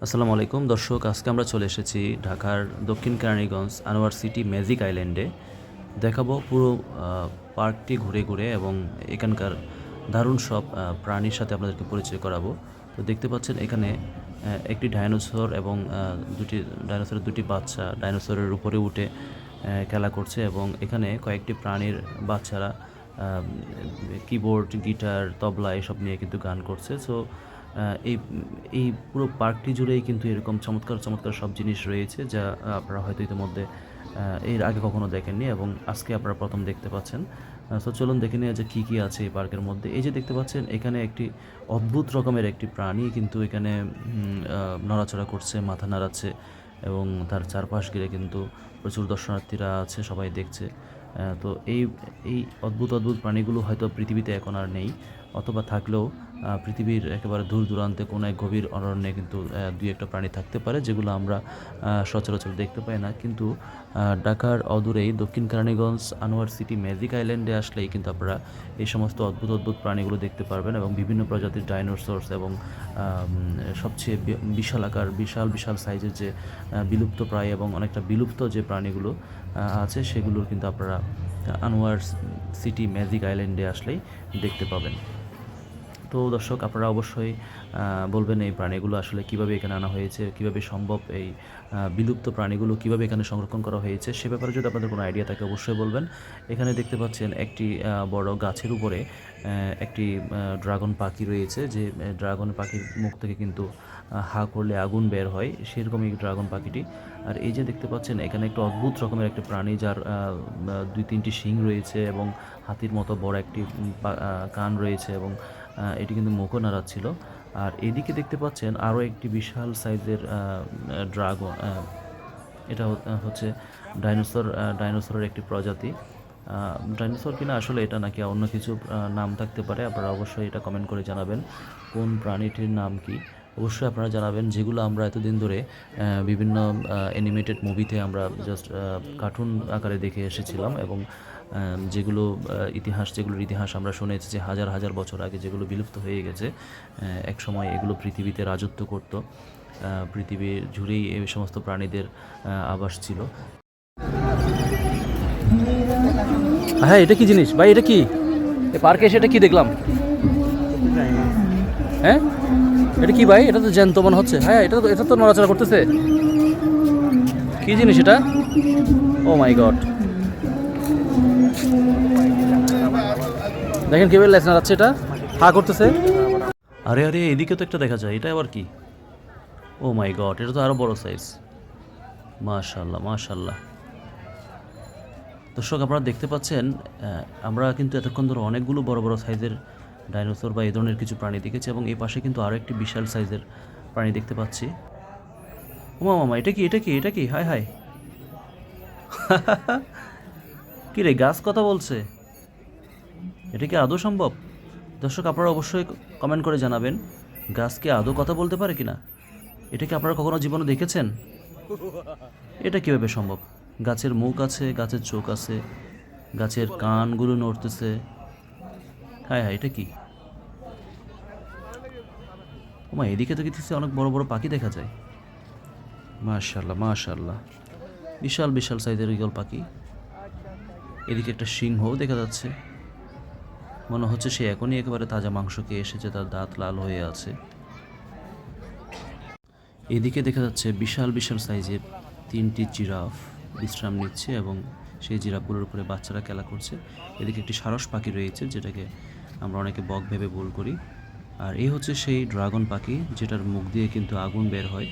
আসসালামু আলাইকুম দর্শক, আজকে আমরা চলে এসেছি ঢাকার দক্ষিণ কেরানীগঞ্জ আনোয়ার সিটি ম্যাজিক আইল্যান্ডে। দেখাবো পুরো পার্কটি ঘুরে ঘুরে এবং এখানকার দারুণ সব প্রাণীর সাথে আপনাদেরকে পরিচয় করাবো। তো দেখতে পাচ্ছেন এখানে একটি ডাইনোসর এবং ডাইনোসরের দুটি বাচ্চা ডাইনোসরের উপরে উঠে খেলা করছে এবং এখানে কয়েকটি প্রাণীর বাচ্চারা কিবোর্ড, গিটার, তবলা এসব নিয়ে কিন্তু গান করছে। সো এই এই পুরো পার্কটি জুড়েই কিন্তু এরকম চমৎকার চমৎকার সব জিনিস রয়েছে যা আপনারা হয়তো ইতিমধ্যে এর আগে কখনো দেখেননি এবং আজকে আপনারা প্রথম দেখতে পাচ্ছেন। সো চলুন দেখে নিয়ে যে কী কী আছে এই পার্কের মধ্যে। এই যে দেখতে পাচ্ছেন এখানে একটি অদ্ভুত রকমের একটি প্রাণী কিন্তু এখানে নড়াচড়া করছে, মাথা নাড়াচ্ছে এবং তার চারপাশ ঘিরে কিন্তু প্রচুর দর্শনার্থীরা আছে, সবাই দেখছে। তো এই অদ্ভুত অদ্ভুত প্রাণীগুলো হয়তো পৃথিবীতে এখন আর নেই, অথবা থাকলেও পৃথিবীর একেবারে দূর দূরান্তে কোনো এক গভীর অরণ্যে কিন্তু দুই একটা প্রাণী থাকতে পারে যেগুলো আমরা সচরাচর দেখতে পাই না। কিন্তু ঢাকার অদূরেই দক্ষিণ কেরানীগঞ্জ আনোয়ার সিটি ম্যাজিক আইল্যান্ডে আসলেই কিন্তু আপনারা এই সমস্ত অদ্ভুত অদ্ভুত প্রাণীগুলো দেখতে পারবেন এবং বিভিন্ন প্রজাতির ডাইনোসরস এবং সবচেয়ে বিশাল আকার বিশাল বিশাল সাইজের যে বিলুপ্ত প্রায় এবং অনেকটা বিলুপ্ত যে প্রাণীগুলো আছে সেগুলোর কিন্তু আপনারা আনোয়ার সিটি ম্যাজিক আইল্যান্ডে আসলেই দেখতে পাবেন। তো দর্শক, আপনারা অবশ্যই বলবেন এই প্রাণীগুলো আসলে কীভাবে এখানে আনা হয়েছে, কীভাবে সম্ভব এই বিলুপ্ত প্রাণীগুলো কীভাবে এখানে সংরক্ষণ করা হয়েছে সে ব্যাপারে যদি আপনাদের কোনো আইডিয়া থাকে অবশ্যই বলবেন। এখানে দেখতে পাচ্ছেন একটি বড় গাছের উপরে একটি ড্রাগন পাখি রয়েছে, যে ড্রাগন পাখির মুখ থেকে কিন্তু হা করলে আগুন বের হয়, সেরকমই ড্রাগন পাখিটি। আর এই যে দেখতে পাচ্ছেন এখানে একটা অদ্ভুত রকমের একটা প্রাণী যার দুই তিনটি শিং রয়েছে এবং হাতির মতো বড় একটি কান রয়েছে এবং এটি কিন্তু মুখও নাড়াচ্ছিল। আর এদিকে দেখতে পাচ্ছেন আরও একটি বিশাল সাইজের ড্রাগন, এটা হচ্ছে ডাইনোসরের একটি প্রজাতি। ডাইনোসর কিনা আসলে এটা নাকি অন্য কিছু নাম থাকতে পারে, আপনারা অবশ্যই এটা কমেন্ট করে জানাবেন কোন প্রাণীটির নাম কি। অবশ্যই আপনারা জানাবেন যেগুলো আমরা এতদিন ধরে বিভিন্ন অ্যানিমেটেড মুভিতে আমরা জাস্ট কার্টুন আকারে দেখে এসেছিলাম এবং যেগুলোর ইতিহাস আমরা শুনেছি যে হাজার হাজার বছর আগে যেগুলো বিলুপ্ত হয়ে গেছে। এক সময় এগুলো পৃথিবীতে রাজত্ব করত, পৃথিবী জুড়েই এই সমস্ত প্রাণীদের আবাস ছিল। হ্যাঁ, এটা কি জিনিস ভাই? এটা কি পার্কে এসে এটা কি দেখলাম? হ্যাঁ, এটা কি ভাই? এটা তো জ্যান্ত মনে হচ্ছে। হ্যাঁ, এটা তো নড়াচড়া করতেছে। কি জিনিস এটা? ও মাই গড, দেখেন কিভাবে লেজ নাড়াচ্ছে, এটা হা করতেছে। আরে আরে, এদিকে তো একটা দেখা যায়, এটা আবার কি? ও মাই গড, এটা তো আরো বড় সাইজ। মাশাআল্লাহ মাশাআল্লাহ। দর্শক, আপনারা দেখতে পাচ্ছেন আমরা কিন্তু এতক্ষণ ধরে অনেকগুলো বড় বড় সাইজের ডাইনোসর বা এই ধরনের কিছু প্রাণী দেখেছি এবং এই পাশে কিন্তু আরও একটি বিশাল সাইজের প্রাণী দেখতে পাচ্ছি। ওমা মামা, এটা কি এটা কি এটা কি? হায় হায় কি রে, গাছ কথা বলছে? এটা কি আদৌ সম্ভব? দর্শক, আপনারা অবশ্যই কমেন্ট করে জানাবেন গাছ কি আদৌ কথা বলতে পারে কিনা। এটা কি আপনারা কখনো জীবনে দেখেছেন? এটা কীভাবে সম্ভব? গাছের মুখ আছে, গাছের চোখ আছে, গাছের কানগুলো নড়তেছে। হ্যাঁ হ্যাঁ, এটা কি? ওমা, এদিকে তো কিছু অনেক বড় বড় পাখি দেখা যায়। মাশাআল্লাহ মাশাআল্লাহ, বিশাল বিশাল সাইজের ঈগল পাখি। এদিকে একটা সিংহও দেখা যাচ্ছে, মনে হচ্ছে সে এখনই একেবারে তাজা মাংস খেয়ে এসেছে, তার দাঁত লাল হয়ে আছে। এদিকে দেখা যাচ্ছে বিশাল বিশাল সাইজের তিনটি জিরাফ বিশ্রাম নিচ্ছে এবং সেই জিরাফগুলোর উপরে বাচ্চারা খেলা করছে। এদিকে একটি সারস পাখি রয়েছে যেটাকে আমরা অনেকে বক ভেবে ভুল করি। আর এই হচ্ছে সেই ড্রাগন পাখি যেটার মুখ দিয়ে কিন্তু আগুন বের হয়।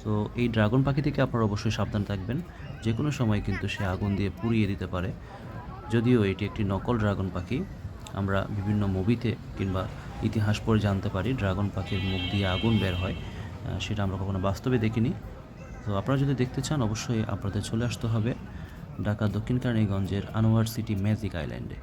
তো এই ড্রাগন পাখি থেকে আপনারা অবশ্যই সাবধান থাকবেন, যে কোনো সময় কিন্তু সে আগুন দিয়ে পুড়িয়ে দিতে পারে। যদিও এটি একটি নকল ড্রাগন পাখি, আমরা বিভিন্ন মুভিতে কিংবা ইতিহাস পড়ে জানতে পারি ড্রাগন পাখির মুখ দিয়ে আগুন বের হয়, সেটা আমরা কখনো বাস্তবে দেখিনি। তো আপনারা যদি দেখতে চান অবশ্যই আপনাদের চলে আসতে হবে ঢাকা দক্ষিণ কেরানীগঞ্জের আনোয়ার সিটি ম্যাজিক আইল্যান্ডে।